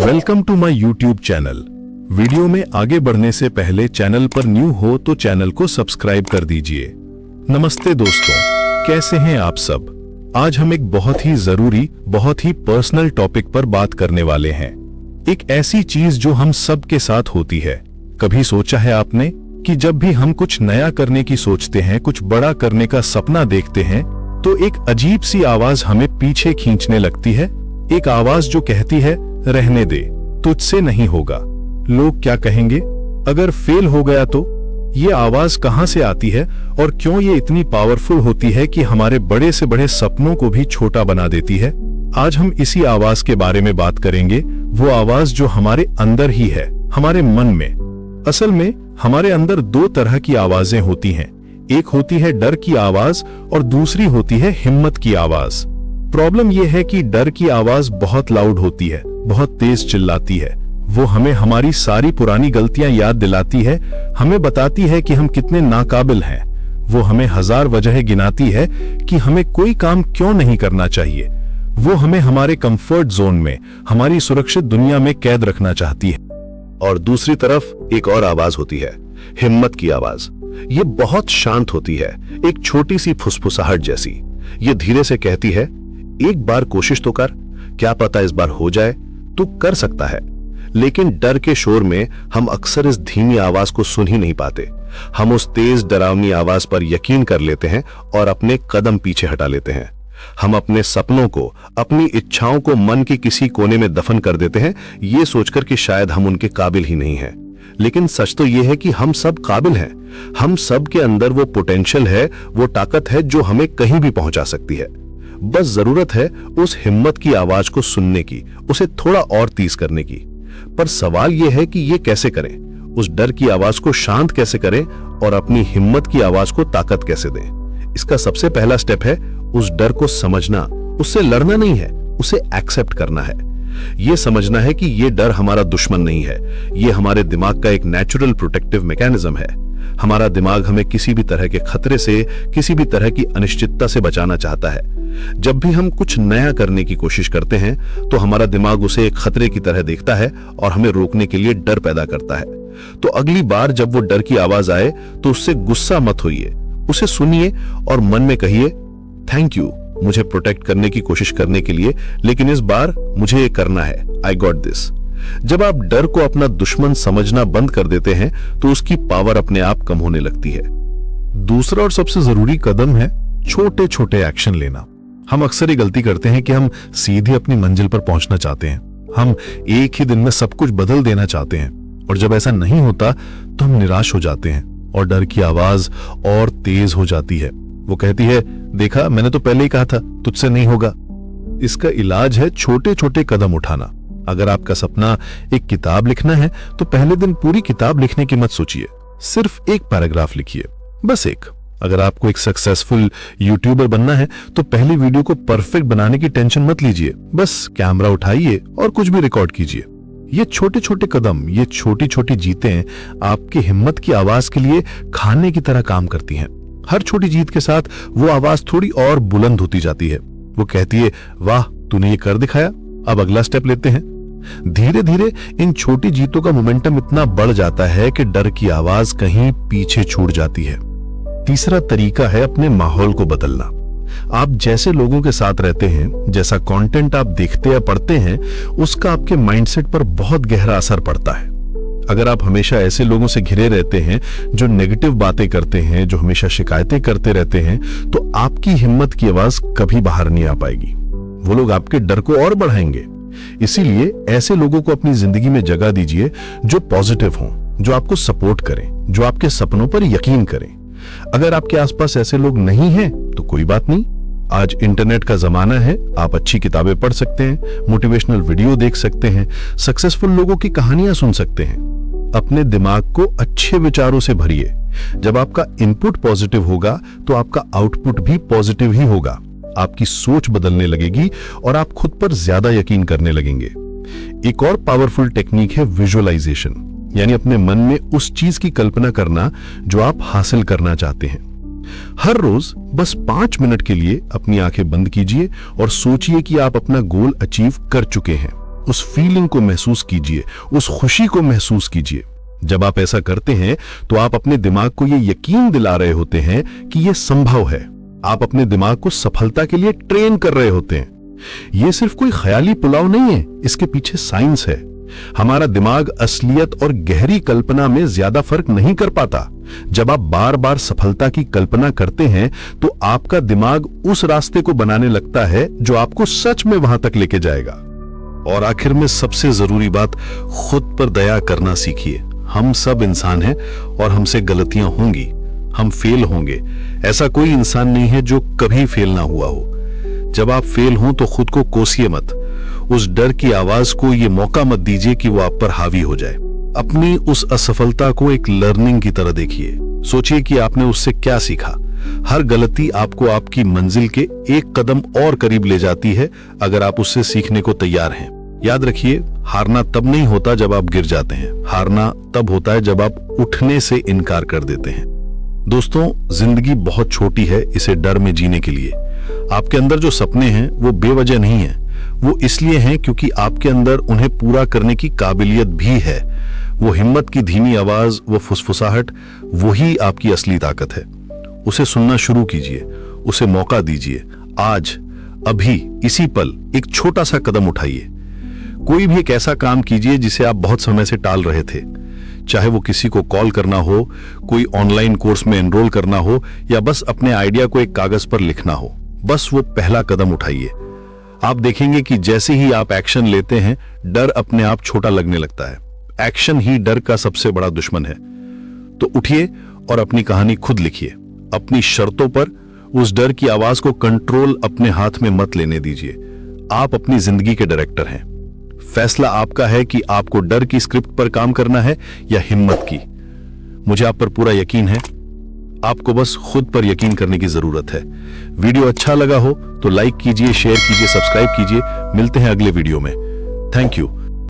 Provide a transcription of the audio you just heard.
Welcome to my YouTube channel. Video में आगे बढ़ने से पहले चैनल पर न्यू हो तो चैनल को सब्सक्राइब कर दीजिए। नमस्ते दोस्तों, कैसे हैं आप सब। आज हम एक बहुत ही जरूरी, बहुत ही पर्सनल टॉपिक पर बात करने वाले हैं। एक ऐसी चीज जो हम सब के साथ होती है। कभी सोचा है आपने कि जब भी हम कुछ नया करने की सोचते हैं, कुछ बड़ा करने का सपना देखते हैं, तो एक अजीब सी आवाज हमें पीछे खींचने लगती है। एक आवाज जो कहती है, रहने दे, तुझसे नहीं होगा, लोग क्या कहेंगे, अगर फेल हो गया तो। ये आवाज कहां से आती है और क्यों ये इतनी पावरफुल होती है कि हमारे बड़े से बड़े सपनों को भी छोटा बना देती है। आज हम इसी आवाज के बारे में बात करेंगे। वो आवाज जो हमारे अंदर ही है, हमारे मन में। असल में हमारे अंदर दो तरह की आवाजें होती हैं। एक होती है डर की आवाज और दूसरी होती है हिम्मत की आवाज। प्रॉब्लम यह है कि डर की आवाज बहुत लाउड होती है, बहुत तेज चिल्लाती है। वो हमें हमारी सारी पुरानी गलतियां याद दिलाती है, हमें बताती है कि हम कितने नाकाबिल हैं। वो हमें हजार वजह गिनाती है कि हमें कोई काम क्यों नहीं करना चाहिए। वो हमें हमारे कंफर्ट जोन में, हमारी सुरक्षित दुनिया में कैद रखना चाहती है। और दूसरी तरफ एक और आवाज होती है, हिम्मत की आवाज। ये बहुत शांत होती है, एक छोटी सी फुसफुसाहट जैसी। ये धीरे से कहती है, एक बार कोशिश तो कर, क्या पता इस बार हो जाए, तू कर सकता है। लेकिन डर के शोर में हम अक्सर इस धीमी आवाज को सुन ही नहीं पाते। हम उस तेज डरावनी आवाज पर यकीन कर लेते हैं और अपने कदम पीछे हटा लेते हैं। हम अपने सपनों को, अपनी इच्छाओं को मन के किसी कोने में दफन कर देते हैं, ये सोचकर कि शायद हम उनके काबिल ही नहीं हैं। लेकिन सच तो यह है कि हम सब काबिल हैं। हम सब के अंदर वो पोटेंशियल है, वो ताकत है जो हमें कहीं भी पहुंचा सकती है। बस जरूरत है उस हिम्मत की आवाज को सुनने की, उसे थोड़ा और तेज करने की। पर सवाल यह है कि ये कैसे करें, उस डर की आवाज को शांत कैसे करें और अपनी हिम्मत की आवाज को ताकत कैसे दें। इसका सबसे पहला स्टेप है उस डर को समझना। उससे लड़ना नहीं है, उसे एक्सेप्ट करना है। यह समझना है कि यह डर हमारा दुश्मन नहीं है, यह हमारे दिमाग का एक नेचुरल प्रोटेक्टिव मैकेनिज्म है। हमारा दिमाग हमें किसी भी तरह के खतरे से, किसी भी तरह की अनिश्चितता से बचाना चाहता है। जब भी हम कुछ नया करने की कोशिश करते हैं तो हमारा दिमाग उसे एक खतरे की तरह देखता है और हमें रोकने के लिए डर पैदा करता है। तो अगली बार जब वो डर की आवाज आए तो उससे गुस्सा मत होइए, उसे सुनिए और मन में कहिए, थैंक यू मुझे प्रोटेक्ट करने की कोशिश करने के लिए, लेकिन इस बार मुझे ये करना है। I got this. जब आप डर को अपना दुश्मन समझना बंद कर देते हैं तो उसकी पावर अपने आप कम होने लगती है। दूसरा और सबसे जरूरी कदम है छोटे छोटे एक्शन लेना। हम अक्सर ये गलती करते हैं कि हम सीधे अपनी मंजिल पर पहुंचना चाहते हैं। हम एक ही दिन में सब कुछ बदल देना चाहते हैं और जब ऐसा नहीं होता तो हम निराश हो जाते हैं और डर की आवाज और तेज हो जाती है। वो कहती है, देखा मैंने तो पहले ही कहा था, तुझसे नहीं होगा। इसका इलाज है छोटे छोटे कदम उठाना। अगर आपका सपना एक किताब लिखना है तो पहले दिन पूरी किताब लिखने की मत सोचिए, सिर्फ एक पैराग्राफ लिखिए, बस एक। अगर आपको एक सक्सेसफुल यूट्यूबर बनना है तो पहली वीडियो को परफेक्ट बनाने की टेंशन मत लीजिए, बस कैमरा उठाइए और कुछ भी रिकॉर्ड कीजिए। ये छोटे छोटे कदम, ये छोटी छोटी जीतें आपकी हिम्मत की आवाज के लिए खाने की तरह काम करती हैं। हर छोटी जीत के साथ वो आवाज थोड़ी और बुलंद होती जाती है। वो कहती है, वाह तूने ये कर दिखाया, अब अगला स्टेप लेते हैं। धीरे धीरे इन छोटी जीतों का मोमेंटम इतना बढ़ जाता है कि डर की आवाज कहीं पीछे छूट जाती है। तीसरा तरीका है अपने माहौल को बदलना। आप जैसे लोगों के साथ रहते हैं, जैसा कंटेंट आप देखते या पढ़ते हैं, उसका आपके माइंडसेट पर बहुत गहरा असर पड़ता है। अगर आप हमेशा ऐसे लोगों से घिरे रहते हैं जो नेगेटिव बातें करते हैं, जो हमेशा शिकायतें करते रहते हैं, तो आपकी हिम्मत की आवाज कभी बाहर नहीं आ पाएगी। वो लोग आपके डर को और बढ़ाएंगे। इसीलिए ऐसे लोगों को अपनी जिंदगी में जगह दीजिए जो पॉजिटिव हों, जो आपको सपोर्ट करें, जो आपके सपनों पर यकीन करें। अगर आपके आसपास ऐसे लोग नहीं हैं तो कोई बात नहीं, आज इंटरनेट का जमाना है। आप अच्छी किताबें पढ़ सकते हैं, मोटिवेशनल वीडियो देख सकते हैं, सक्सेसफुल लोगों की कहानियां सुन सकते हैं। अपने दिमाग को अच्छे विचारों से भरिए। जब आपका इनपुट पॉजिटिव होगा तो आपका आउटपुट भी पॉजिटिव ही होगा। आपकी सोच बदलने लगेगी और आप खुद पर ज्यादा यकीन करने लगेंगे। एक और पावरफुल टेक्निक है विजुअलाइजेशन, यानी अपने मन में उस चीज की कल्पना करना जो आप हासिल करना चाहते हैं। हर रोज बस 5 मिनट के लिए अपनी आंखें बंद कीजिए और सोचिए कि आप अपना गोल अचीव कर चुके हैं। उस फीलिंग को महसूस कीजिए, उस खुशी को महसूस कीजिए। जब आप ऐसा करते हैं तो आप अपने दिमाग को यह यकीन दिला रहे होते हैं कि यह संभव है। आप अपने दिमाग को सफलता के लिए ट्रेन कर रहे होते हैं। यह सिर्फ कोई ख्याली पुलाव नहीं है, इसके पीछे साइंस है। हमारा दिमाग असलियत और गहरी कल्पना में ज्यादा फर्क नहीं कर पाता। जब आप बार बार सफलता की कल्पना करते हैं तो आपका दिमाग उस रास्ते को बनाने लगता है जो आपको सच में वहां तक लेके जाएगा। और आखिर में सबसे जरूरी बात, खुद पर दया करना सीखिए। हम सब इंसान हैं और हमसे गलतियां होंगी, हम फेल होंगे। ऐसा कोई इंसान नहीं है जो कभी फेल ना हुआ हो। जब आप फेल हों तो खुद को कोसिए मत। उस डर की आवाज को ये मौका मत दीजिए कि वो आप पर हावी हो जाए। अपनी उस असफलता को एक लर्निंग की तरह देखिए। सोचिए कि आपने उससे क्या सीखा। हर गलती आपको आपकी मंजिल के एक कदम और करीब ले जाती है अगर आप उससे सीखने को तैयार हैं। याद रखिए, हारना तब नहीं होता जब आप गिर जाते हैं, हारना तब होता है जब आप उठने से इनकार कर देते हैं। दोस्तों, जिंदगी बहुत छोटी है इसे डर में जीने के लिए। आपके अंदर जो सपने हैं वो बेवजह नहीं है, वो इसलिए हैं क्योंकि आपके अंदर उन्हें पूरा करने की काबिलियत भी है। वो हिम्मत की धीमी आवाज, वो फुसफुसाहट, वही आपकी असली ताकत है। उसे सुनना शुरू कीजिए, उसे मौका दीजिए। आज, अभी, इसी पल एक छोटा सा कदम उठाइए। कोई भी एक ऐसा काम कीजिए जिसे आप बहुत समय से टाल रहे थे। चाहे वो किसी को कॉल करना हो, कोई ऑनलाइन कोर्स में एनरोल करना हो, या बस अपने आइडिया को एक कागज पर लिखना हो। बस वो पहला कदम उठाइए। आप देखेंगे कि जैसे ही आप एक्शन लेते हैं, डर अपने आप छोटा लगने लगता है। एक्शन ही डर का सबसे बड़ा दुश्मन है। तो उठिए और अपनी कहानी खुद लिखिए। अपनी शर्तों पर उस डर की आवाज को कंट्रोल अपने हाथ में मत लेने दीजिए। आप अपनी जिंदगी के डायरेक्टर हैं। फैसला आपका है कि आपको डर की स्क्रिप्ट पर काम करना है या हिम्मत की। मुझे आप पर पूरा यकीन है। आपको बस खुद पर यकीन करने की जरूरत है। वीडियो अच्छा लगा हो तो लाइक कीजिए, शेयर कीजिए, सब्सक्राइब कीजिए। मिलते हैं अगले वीडियो में। Thank you.